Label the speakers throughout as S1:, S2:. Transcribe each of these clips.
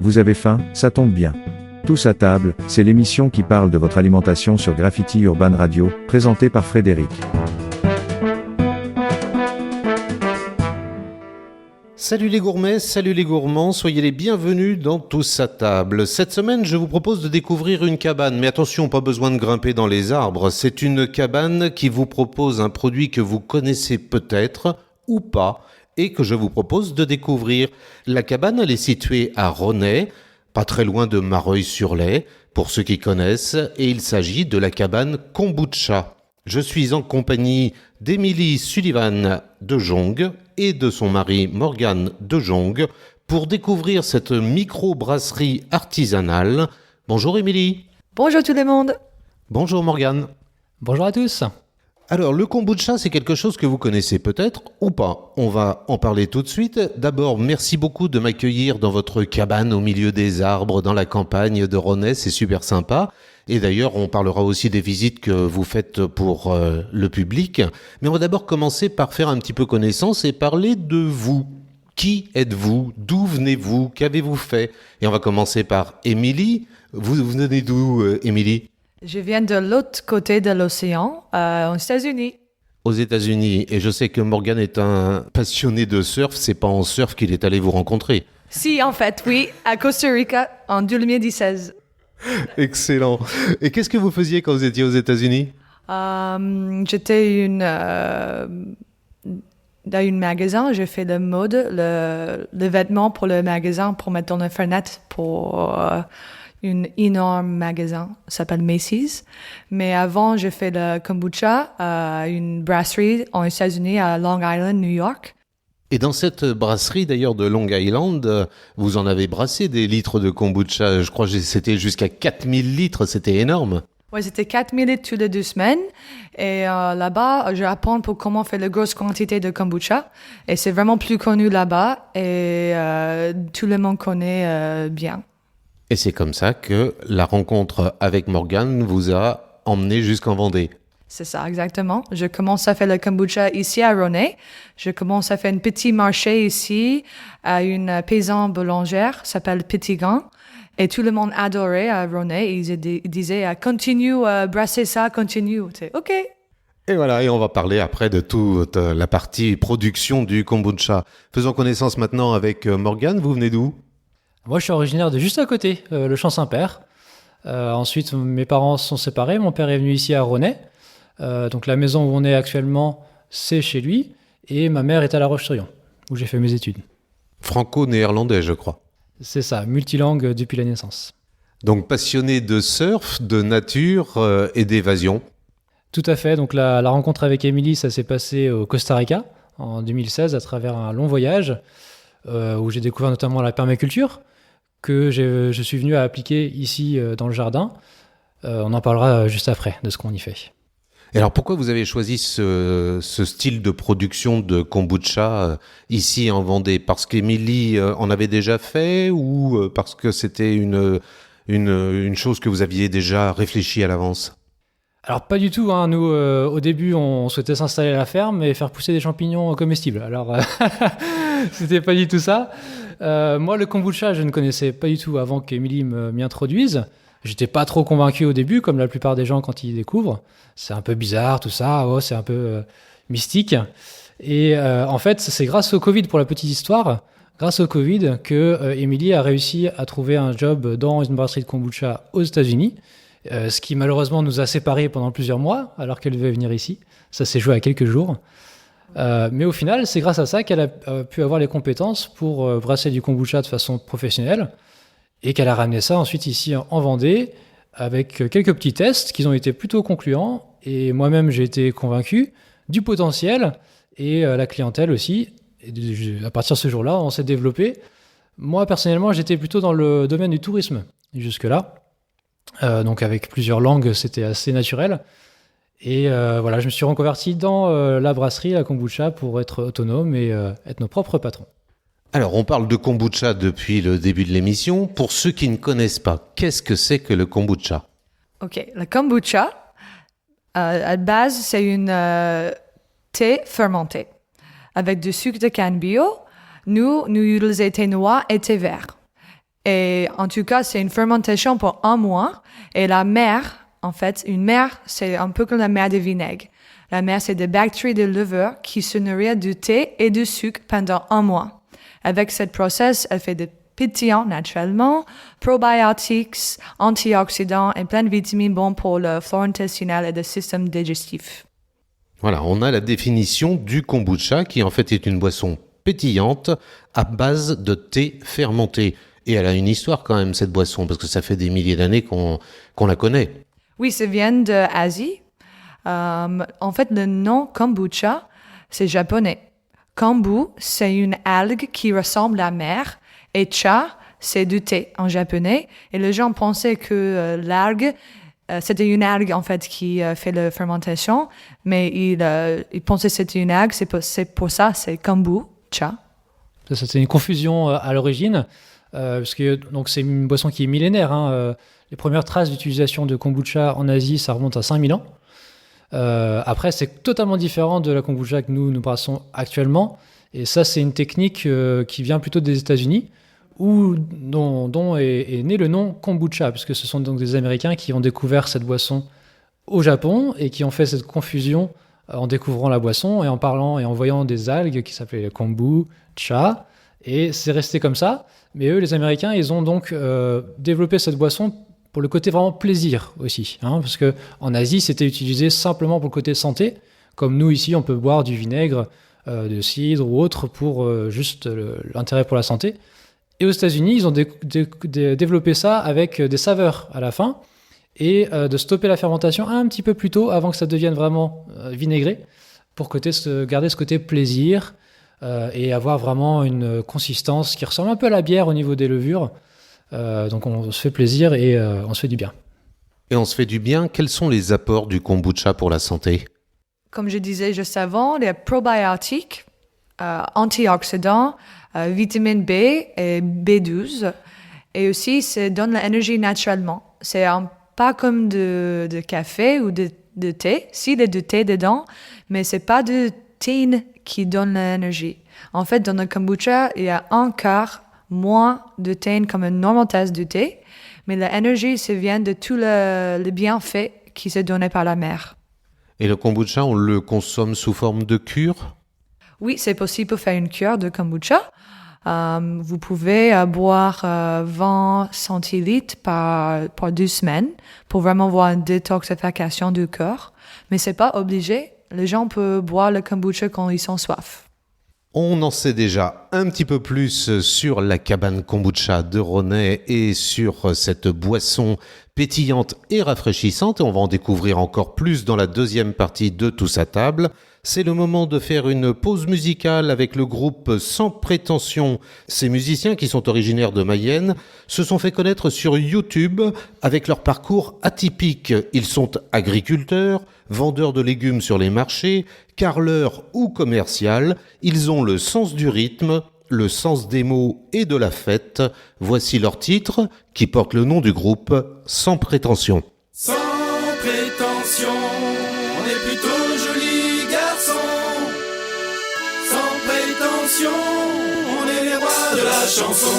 S1: Vous avez faim? Ça tombe bien. Tous à table, c'est l'émission qui parle de votre alimentation sur Graffiti Urban Radio, présentée par Frédéric.
S2: Salut les gourmets, salut les gourmands, soyez les bienvenus dans Tous à table. Cette semaine, je vous propose de découvrir une cabane, mais attention, pas besoin de grimper dans les arbres. C'est une cabane qui vous propose un produit que vous connaissez peut-être ou pas, et que je vous propose de découvrir. La cabane, elle est située à Rosnay, pas très loin de Mareuil-sur-Lay, pour ceux qui connaissent, et il s'agit de la cabane Kombucha. Je suis en compagnie d'Émilie Sullivan de Jong et de son mari Morgane de Jong pour découvrir cette micro-brasserie artisanale. Bonjour Émilie.
S3: Bonjour tout le monde.
S2: Bonjour Morgane.
S4: Bonjour à tous.
S2: Alors, le kombucha, c'est quelque chose que vous connaissez peut-être ou pas. On va en parler tout de suite. D'abord, merci beaucoup de m'accueillir dans votre cabane au milieu des arbres dans la campagne de Rosnay. C'est super sympa. Et d'ailleurs, on parlera aussi des visites que vous faites pour le public. Mais on va d'abord commencer par faire un petit peu connaissance et parler de vous. Qui êtes-vous? D'où venez-vous? Qu'avez-vous fait? Et on va commencer par Émilie. Vous venez d'où, Émilie?
S3: Je viens de l'autre côté de l'océan, aux États-Unis.
S2: Aux États-Unis. Et je sais que Morgane est un passionné de surf. C'est pas en surf qu'il est allé vous rencontrer.
S3: Si, en fait, oui, à Costa Rica en 2016.
S2: Excellent. Et qu'est-ce que vous faisiez quand vous étiez aux États-Unis?
S3: J'étais dans un magasin, j'ai fait le mode, le vêtement pour le magasin pour mettre dans la fenêtre pour un énorme magasin, ça s'appelle Macy's. Mais avant, j'ai fait le kombucha à une brasserie aux États-Unis à Long Island, New York.
S2: Et dans cette brasserie d'ailleurs de Long Island, vous en avez brassé des litres de kombucha. Je crois que c'était jusqu'à 4000 litres, c'était énorme.
S3: Oui, c'était 4000 litres toutes les 2 semaines. Et là-bas, j'apprends pour comment faire la grosse quantité de kombucha. Et c'est vraiment plus connu là-bas et tout le monde connaît bien.
S2: Et c'est comme ça que la rencontre avec Morgane vous a emmené jusqu'en Vendée.
S3: C'est ça, exactement. Je commence à faire le kombucha ici à Rosnay. Je commence à faire un petit marché ici à une paysanne boulangère, s'appelle Petit Gant. Et tout le monde adorait à Rosnay. Ils disaient continue à brasser ça, continue. C'est OK.
S2: Et voilà, et on va parler après de toute la partie production du kombucha. Faisons connaissance maintenant avec Morgane. Vous venez d'où?
S4: Moi, je suis originaire de juste à côté, le Champ-Saint-Père. Ensuite, mes parents se sont séparés. Mon père est venu ici à Rosnay. Donc la maison où on est actuellement, c'est chez lui. Et ma mère est à La Roche-sur-Yon, où j'ai fait mes études.
S2: Franco-néerlandais, je crois.
S4: C'est ça, multilingue depuis la naissance.
S2: Donc passionné de surf, de nature et d'évasion.
S4: Tout à fait. Donc la rencontre avec Émilie, ça s'est passé au Costa Rica en 2016 à travers un long voyage où j'ai découvert notamment la permaculture que je suis venu à appliquer ici dans le jardin. On en parlera juste après de ce qu'on y fait.
S2: Et alors pourquoi vous avez choisi ce style de production de kombucha ici en Vendée? Parce qu'Émilie en avait déjà fait ou parce que c'était une chose que vous aviez déjà réfléchi à l'avance?
S4: Alors pas du tout, hein. Nous au début on souhaitait s'installer à la ferme et faire pousser des champignons comestibles. Alors c'était pas du tout ça. Moi le kombucha je ne connaissais pas du tout avant qu'Émilie m'y introduise. J'étais pas trop convaincu au début, comme la plupart des gens quand ils découvrent. C'est un peu bizarre tout ça, c'est un peu mystique. Et en fait, c'est grâce au Covid, pour la petite histoire, grâce au Covid que Émilie a réussi à trouver un job dans une brasserie de kombucha aux États-Unis, ce qui malheureusement nous a séparés pendant plusieurs mois, alors qu'elle devait venir ici. Ça s'est joué à quelques jours. Mais au final, c'est grâce à ça qu'elle a pu avoir les compétences pour brasser du kombucha de façon professionnelle. Et qu'elle a ramené ça ensuite ici en Vendée avec quelques petits tests qui ont été plutôt concluants. Et moi-même, j'ai été convaincu du potentiel et la clientèle aussi. Et à partir de ce jour-là, on s'est développé. Moi, personnellement, j'étais plutôt dans le domaine du tourisme jusque-là. Donc avec plusieurs langues, c'était assez naturel. Et voilà, je me suis reconverti dans la brasserie, la kombucha, pour être autonome et être nos propres patrons.
S2: Alors, on parle de kombucha depuis le début de l'émission. Pour ceux qui ne connaissent pas, qu'est-ce que c'est que le kombucha?
S3: OK. Le kombucha, à base, c'est une thé fermenté avec du sucre de canne bio. Nous utilisons thé noir et thé vert. Et en tout cas, c'est une fermentation pour 1 mois. Et la mer, en fait, une mer, c'est un peu comme la mer de vinaigre. La mer, c'est des bactéries de levure qui se nourrissent du thé et du sucre pendant 1 mois. Avec cette process, elle fait des pétillants naturellement, probiotiques, antioxydants et plein de vitamines bons pour le flore intestinal et le système digestif.
S2: Voilà, on a la définition du kombucha qui en fait est une boisson pétillante à base de thé fermenté. Et elle a une histoire quand même, cette boisson, parce que ça fait des milliers d'années qu'on la connaît.
S3: Oui, ça vient d'Asie. En fait, le nom kombucha, c'est japonais. Kombu, c'est une algue qui ressemble à la mer. Et cha, c'est du thé en japonais. Et les gens pensaient que l'algue, c'était une algue en fait qui fait la fermentation. Mais ils pensaient que c'était une algue, c'est pour ça, c'est kombucha.
S4: Ça, c'est une confusion à l'origine, parce que donc, c'est une boisson qui est millénaire. Les premières traces d'utilisation de kombucha en Asie, ça remonte à 5000 ans. Après, c'est totalement différent de la kombucha que nous brassons actuellement. Et ça, c'est une technique qui vient plutôt des États-Unis, dont est né le nom kombucha, puisque ce sont donc des Américains qui ont découvert cette boisson au Japon et qui ont fait cette confusion en découvrant la boisson et en parlant et en voyant des algues qui s'appelaient kombucha. Et c'est resté comme ça. Mais eux, les Américains, ils ont donc développé cette boisson pour le côté vraiment plaisir aussi, parce qu'en Asie, c'était utilisé simplement pour le côté santé, comme nous ici, on peut boire du vinaigre, de cidre ou autre pour juste l'intérêt pour la santé. Et aux États-Unis, ils ont développé ça avec des saveurs à la fin et de stopper la fermentation un petit peu plus tôt avant que ça devienne vraiment vinaigré pour garder ce côté plaisir et avoir vraiment une consistance qui ressemble un peu à la bière au niveau des levures. Donc on se fait plaisir et on se fait du bien.
S2: Et on se fait du bien. Quels sont les apports du kombucha pour la santé ?
S3: Comme je disais juste avant, les probiotiques, antioxydants, vitamine B et B12. Et aussi, ça donne l'énergie naturellement. C'est pas comme de café ou de thé. Si, il y a du thé dedans, mais c'est pas de théine qui donne l'énergie. En fait, dans le kombucha, il y a 1/4 moins de théine comme une normale tasse de thé, mais l'énergie, ça vient de tout le bienfait qui s'est donné par la mer.
S2: Et le kombucha, on le consomme sous forme de cure ?
S3: Oui, c'est possible pour faire une cure de kombucha. Vous pouvez boire 20 centilitres par 2 semaines pour vraiment voir une détoxification du corps. Mais c'est pas obligé. Les gens peuvent boire le kombucha quand ils sont soif.
S2: On en sait déjà un petit peu plus sur la cabane kombucha de Rosnay et sur cette boisson pétillante et rafraîchissante. Et on va en découvrir encore plus dans la deuxième partie de Tous à table. C'est le moment de faire une pause musicale avec le groupe Sans Prétention. Ces musiciens qui sont originaires de Mayenne se sont fait connaître sur YouTube avec leur parcours atypique. Ils sont agriculteurs, vendeurs de légumes sur les marchés, carreleurs ou commerciales. Ils ont le sens du rythme, le sens des mots et de la fête. Voici leur titre qui porte le nom du groupe Sans Prétention.
S5: Sans prétention, on est plutôt jolis garçons. Sans prétention, on est les rois de la chanson.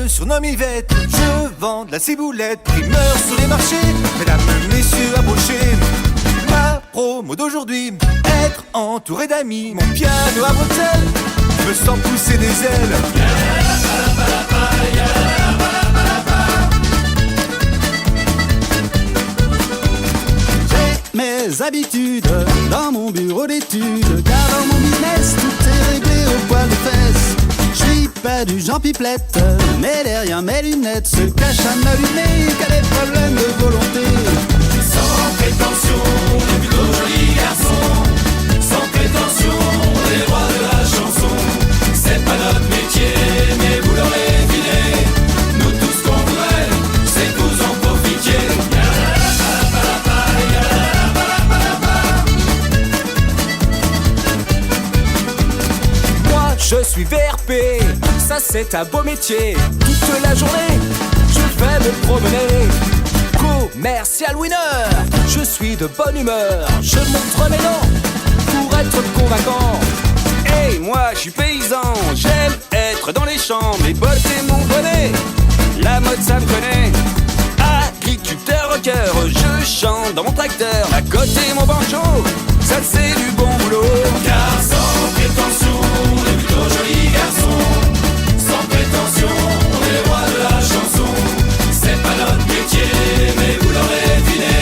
S6: Surnomme Yvette, je vends de la ciboulette, primeur sur les marchés, mesdames, messieurs, approchez. Ma promo d'aujourd'hui, être entouré d'amis, mon piano à bretelles, je me sens pousser des ailes. J'ai mes habitudes dans mon bureau d'études, car dans mon business, tout est réglé au poil de fesses. Je suis pas du Jean Pipelette, mais derrière mes lunettes se cache un allumé qui a des problèmes de volonté.
S5: Sans prétention, on est plutôt jolis garçons. Sans prétention, on est les rois de la chanson. C'est pas notre métier, mais vous l'aurez deviné. Nous tout ce qu'on voudrait, c'est que vous en profitiez.
S6: Moi, je
S7: Je suis VRP, ça c'est un beau métier. Toute la journée, je vais me promener. Commercial winner, je suis de bonne humeur. Je montre mes dents pour être convaincant. Et moi je suis paysan, j'aime être dans les champs. Mes bottes et mon bonnet, la mode ça me connaît. Agriculteur rocker, je chante dans mon tracteur. À côté mon banjo, ça c'est du bon boulot.
S5: Car sans prétention, on est plutôt joli garçon. Sans prétention, on est les rois de la chanson. C'est pas notre métier, mais vous l'aurez deviné.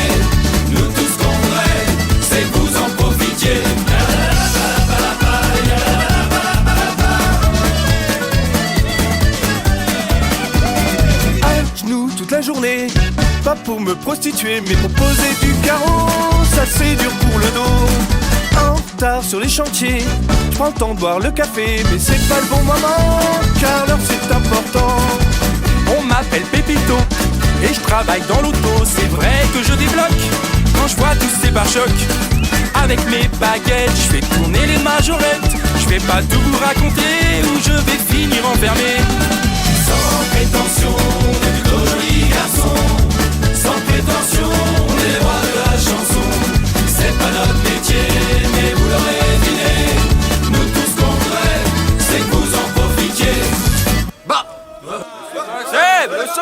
S5: Nous tout ce qu'on voudrait, c'est que vous en profitiez.
S7: À genoux toute la journée, pas pour me prostituer, mais pour poser du carreau. Ça c'est dur pour le dos. En retard sur les chantiers, je prends le temps de boire le café, mais c'est pas le bon moment, car l'heure c'est important. On m'appelle Pépito, et je travaille dans l'auto. C'est vrai que je débloque, quand je vois tous ces pare-chocs. Avec mes baguettes, je fais tourner les majorettes. Je vais pas tout vous raconter, ou je vais finir enfermé.
S5: Sans prétention, on est plutôt joli garçon. Sans prétention, on est les rois de la chanson. C'est pas notre métier, mais vous l'aurez deviné. Nous tout ce qu'on voudrait, c'est que vous en profitiez.
S7: Bah c'est le son.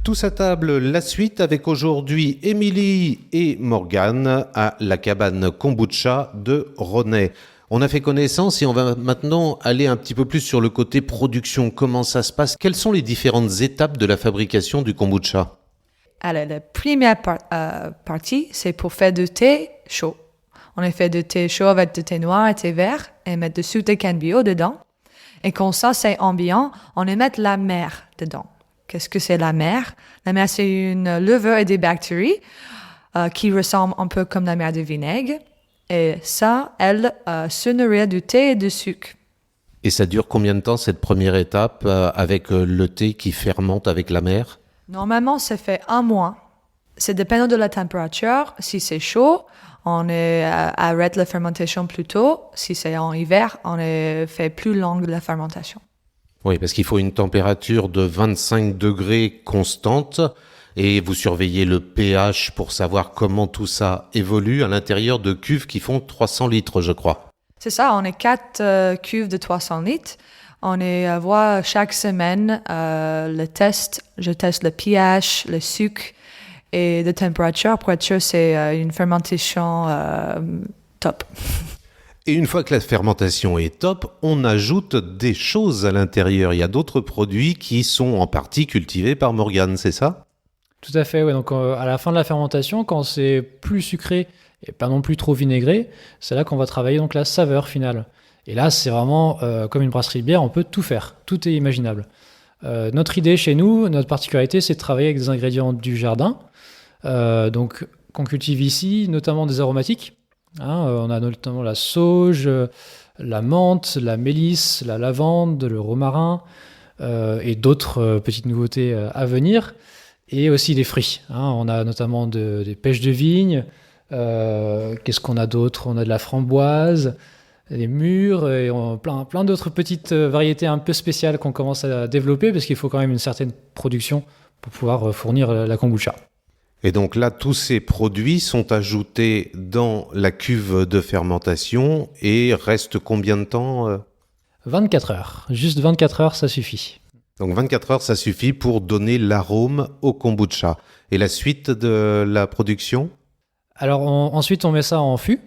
S2: Tous à table, la suite avec aujourd'hui Émilie et Morgane à la cabane kombucha de Rosnay. On a fait connaissance et on va maintenant aller un petit peu plus sur le côté production. Comment ça se passe? Quelles sont les différentes étapes de la fabrication du kombucha?
S3: Alors, la première partie, c'est pour faire du thé chaud. On a fait du thé chaud avec du thé noir et thé vert et mettre dessus des cannes bio dedans. Et quand ça, c'est ambiant, on y met la mer dedans. Qu'est-ce que c'est la mer? La mer, c'est une levure et des bactéries qui ressemblent un peu comme la mer de vinaigre. Et ça, elle se nourrit du thé et du sucre.
S2: Et ça dure combien de temps cette première étape avec le thé qui fermente avec la mer?
S3: Normalement, ça fait 1 mois. C'est dépendant de la température. Si c'est chaud, on arrête la fermentation plus tôt. Si c'est en hiver, on fait plus longue la fermentation.
S2: Oui, parce qu'il faut une température de 25 degrés constante et vous surveillez le pH pour savoir comment tout ça évolue à l'intérieur de cuves qui font 300 litres, je crois.
S3: C'est ça, on est 4 cuves de 300 litres. On voit chaque semaine le test. Je teste le pH, le sucre et la température pour être sûr que c'est une fermentation top.
S2: Et une fois que la fermentation est top, on ajoute des choses à l'intérieur. Il y a d'autres produits qui sont en partie cultivés par Morgane, c'est ça?
S4: Tout à fait, ouais. Donc à la fin de la fermentation, quand c'est plus sucré et pas non plus trop vinaigré, c'est là qu'on va travailler donc la saveur finale. Et là, c'est vraiment comme une brasserie de bière, on peut tout faire, tout est imaginable. Notre idée chez nous, notre particularité, c'est de travailler avec des ingrédients du jardin, donc qu'on cultive ici, notamment des aromatiques. On a notamment la sauge, la menthe, la mélisse, la lavande, le romarin et d'autres petites nouveautés à venir. Et aussi des fruits. On a notamment des pêches de vigne. Qu'est-ce qu'on a d'autre? On a de la framboise, des mûres et plein d'autres petites variétés un peu spéciales qu'on commence à développer parce qu'il faut quand même une certaine production pour pouvoir fournir la kombucha.
S2: Et donc là, tous ces produits sont ajoutés dans la cuve de fermentation et restent combien de temps
S4: 24 heures. Juste 24 heures, ça suffit.
S2: Donc 24 heures, ça suffit pour donner l'arôme au kombucha. Et la suite de la production?
S4: Alors ensuite, on met ça en fûts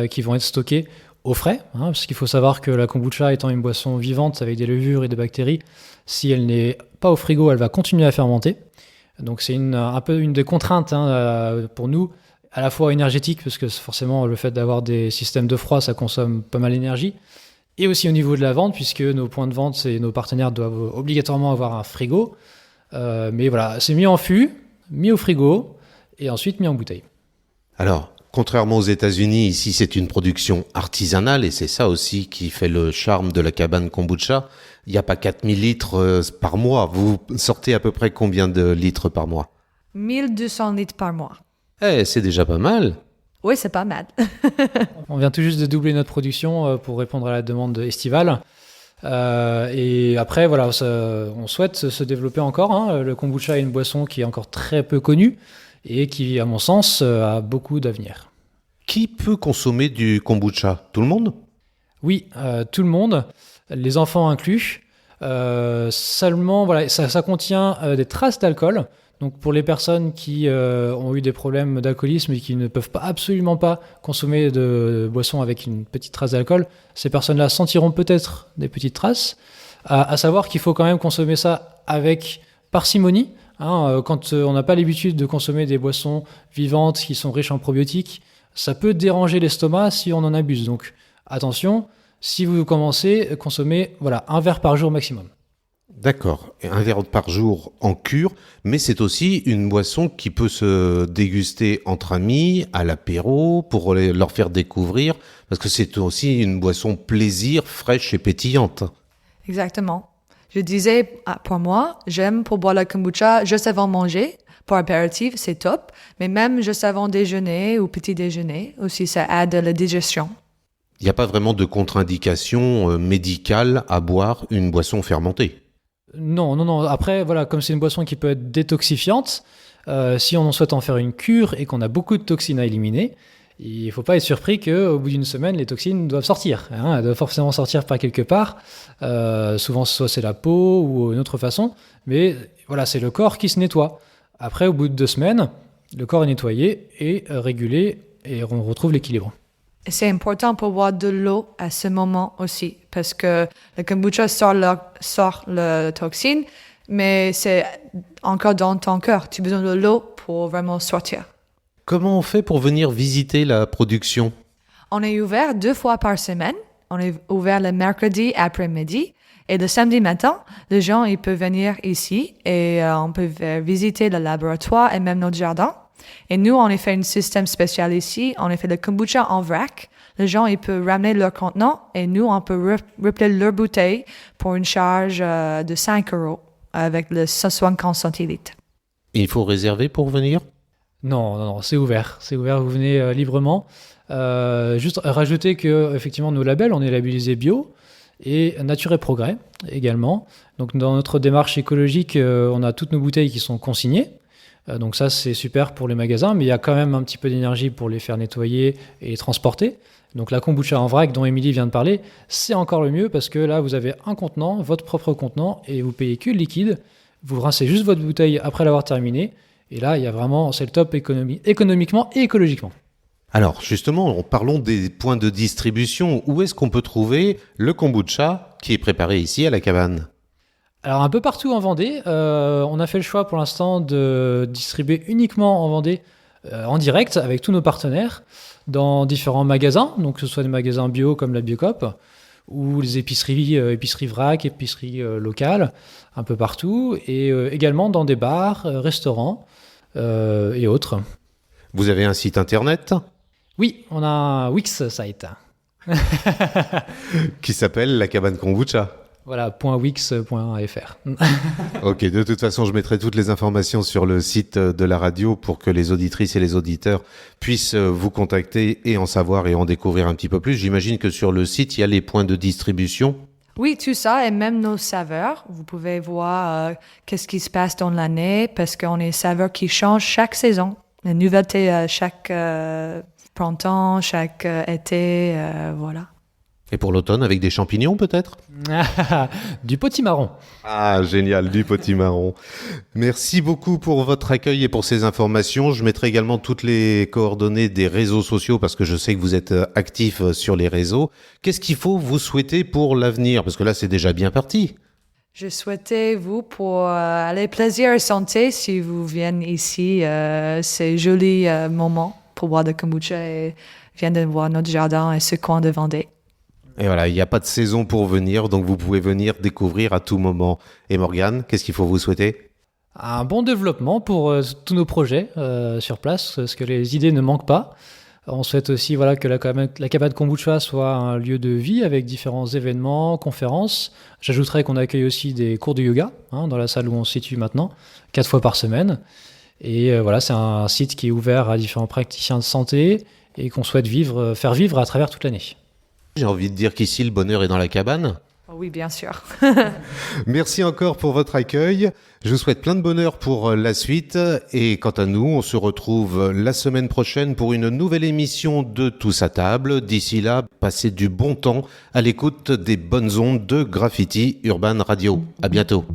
S4: qui vont être stockés au frais, parce qu'il faut savoir que la kombucha étant une boisson vivante avec des levures et des bactéries, si elle n'est pas au frigo, elle va continuer à fermenter. Donc c'est un peu une des contraintes pour nous, à la fois énergétique, parce que forcément le fait d'avoir des systèmes de froid, ça consomme pas mal d'énergie, et aussi au niveau de la vente, puisque nos points de vente et nos partenaires doivent obligatoirement avoir un frigo. Mais voilà, c'est mis en fût, mis au frigo, et ensuite mis en bouteille.
S2: Alors, contrairement aux États-Unis, ici c'est une production artisanale et c'est ça aussi qui fait le charme de la cabane kombucha. Il n'y a pas 4000 litres par mois. Vous sortez à peu près combien de litres par mois?
S3: 1200 litres par mois.
S2: C'est déjà pas mal.
S3: Oui, c'est pas mal.
S4: On vient tout juste de doubler notre production pour répondre à la demande estivale. Et après, voilà, on souhaite se développer encore. Hein. Le kombucha est une boisson qui est encore très peu connue et qui, à mon sens, a beaucoup d'avenir.
S2: Qui peut consommer du kombucha? Tout le monde?
S4: Oui, tout le monde, les enfants inclus. Seulement, voilà, ça contient des traces d'alcool. Donc pour les personnes qui ont eu des problèmes d'alcoolisme et qui ne peuvent absolument pas consommer de boissons avec une petite trace d'alcool, ces personnes-là sentiront peut-être des petites traces. À savoir qu'il faut quand même consommer ça avec parcimonie. Quand on n'a pas l'habitude de consommer des boissons vivantes qui sont riches en probiotiques, ça peut déranger l'estomac si on en abuse. Donc attention, si vous commencez, consommez un verre par jour maximum.
S2: D'accord, et un verre par jour en cure, mais c'est aussi une boisson qui peut se déguster entre amis, à l'apéro, pour leur faire découvrir, parce que c'est aussi une boisson plaisir, fraîche et pétillante.
S3: Exactement. Je disais, pour moi, j'aime pour boire la kombucha juste avant manger. Pour apéritif, c'est top, mais même juste avant déjeuner ou petit déjeuner, aussi ça aide à la digestion.
S2: Il n'y a pas vraiment de contre-indication médicale à boire une boisson fermentée.
S4: Non. Après, voilà, comme c'est une boisson qui peut être détoxifiante, si on souhaite en faire une cure et qu'on a beaucoup de toxines à éliminer, il ne faut pas être surpris qu'au bout d'une semaine, les toxines doivent sortir. Elles doivent forcément sortir par quelque part. Souvent, soit c'est la peau ou une autre façon. Mais voilà, c'est le corps qui se nettoie. Après, au bout de 2 semaines, le corps est nettoyé et régulé et on retrouve l'équilibre.
S3: C'est important pour boire de l'eau à ce moment aussi, parce que le kombucha sort la toxine, mais c'est encore dans ton cœur. Tu as besoin de l'eau pour vraiment sortir.
S2: Comment on fait pour venir visiter la production?
S3: On est ouvert 2 fois par semaine. On est ouvert le mercredi après-midi. Et le samedi matin, les gens ils peuvent venir ici et on peut visiter le laboratoire et même notre jardin. Et nous, on a fait un système spécial ici. On a fait le kombucha en vrac. Les gens, ils peuvent ramener leur contenant et nous, on peut remplir leur bouteille pour une charge de 5 € avec le 150 centilitres.
S2: Il faut réserver pour venir?
S4: Non, c'est ouvert. C'est ouvert, vous venez librement. Juste rajouter que, effectivement, nos labels, on est labellisé bio et Nature et Progrès également. Donc, dans notre démarche écologique, on a toutes nos bouteilles qui sont consignées. Donc ça, c'est super pour les magasins, mais il y a quand même un petit peu d'énergie pour les faire nettoyer et les transporter. Donc la kombucha en vrac dont Émilie vient de parler, c'est encore le mieux parce que là, vous avez un contenant, votre propre contenant, et vous payez que le liquide. Vous rincez juste votre bouteille après l'avoir terminée. Et là, il y a vraiment, c'est le top économiquement et écologiquement.
S2: Alors justement, parlons des points de distribution. Où est-ce qu'on peut trouver le kombucha qui est préparé ici à la cabane?
S4: Alors un peu partout en Vendée, on a fait le choix pour l'instant de distribuer uniquement en Vendée en direct avec tous nos partenaires dans différents magasins, donc que ce soit des magasins bio comme la Biocoop ou les épiceries vrac, épiceries locales, un peu partout, et également dans des bars, restaurants et autres.
S2: Vous avez un site internet?
S4: Oui, on a un Wix site.
S2: Qui s'appelle La Cabane Kombucha.
S4: Voilà, .wix.fr.
S2: Ok, de toute façon, je mettrai toutes les informations sur le site de la radio pour que les auditrices et les auditeurs puissent vous contacter et en savoir et en découvrir un petit peu plus. J'imagine que sur le site, il y a les points de distribution.
S3: Oui, tout ça, et même nos saveurs. Vous pouvez voir qu'est-ce qui se passe dans l'année, parce qu'on a des saveurs qui changent chaque saison. Les nouveautés chaque printemps, chaque été, voilà.
S2: Et pour l'automne, avec des champignons peut-être?
S4: Du potimarron.
S2: Ah, génial, du potimarron. Merci beaucoup pour votre accueil et pour ces informations. Je mettrai également toutes les coordonnées des réseaux sociaux parce que je sais que vous êtes actifs sur les réseaux. Qu'est-ce qu'il faut vous souhaiter pour l'avenir? Parce que là, c'est déjà bien parti.
S3: Je souhaitais vous pour aller plaisir et santé si vous venez ici. C'est un joli moment pour boire de kombucha et viens voir notre jardin et ce coin de Vendée.
S2: Et voilà, il n'y a pas de saison pour venir, donc vous pouvez venir découvrir à tout moment. Et Morgane, qu'est-ce qu'il faut vous souhaiter?
S4: un bon développement pour tous nos projets sur place, parce que les idées ne manquent pas. On souhaite aussi que la cabane Kombucha soit un lieu de vie avec différents événements, conférences. J'ajouterais qu'on accueille aussi des cours de yoga dans la salle où on se situe maintenant, 4 fois par semaine. Et c'est un site qui est ouvert à différents praticiens de santé et qu'on souhaite faire vivre à travers toute l'année.
S2: J'ai envie de dire qu'ici, le bonheur est dans la cabane.
S3: Oui, bien sûr.
S2: Merci encore pour votre accueil. Je vous souhaite plein de bonheur pour la suite. Et quant à nous, on se retrouve la semaine prochaine pour une nouvelle émission de Tous à table. D'ici là, passez du bon temps à l'écoute des bonnes ondes de Graffiti Urban Radio. À bientôt.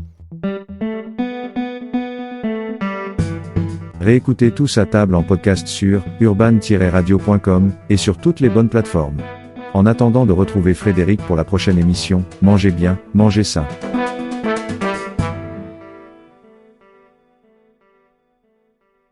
S1: Réécoutez Tous à table en podcast sur urban-radio.com et sur toutes les bonnes plateformes. En attendant de retrouver Frédéric pour la prochaine émission, mangez bien, mangez sain.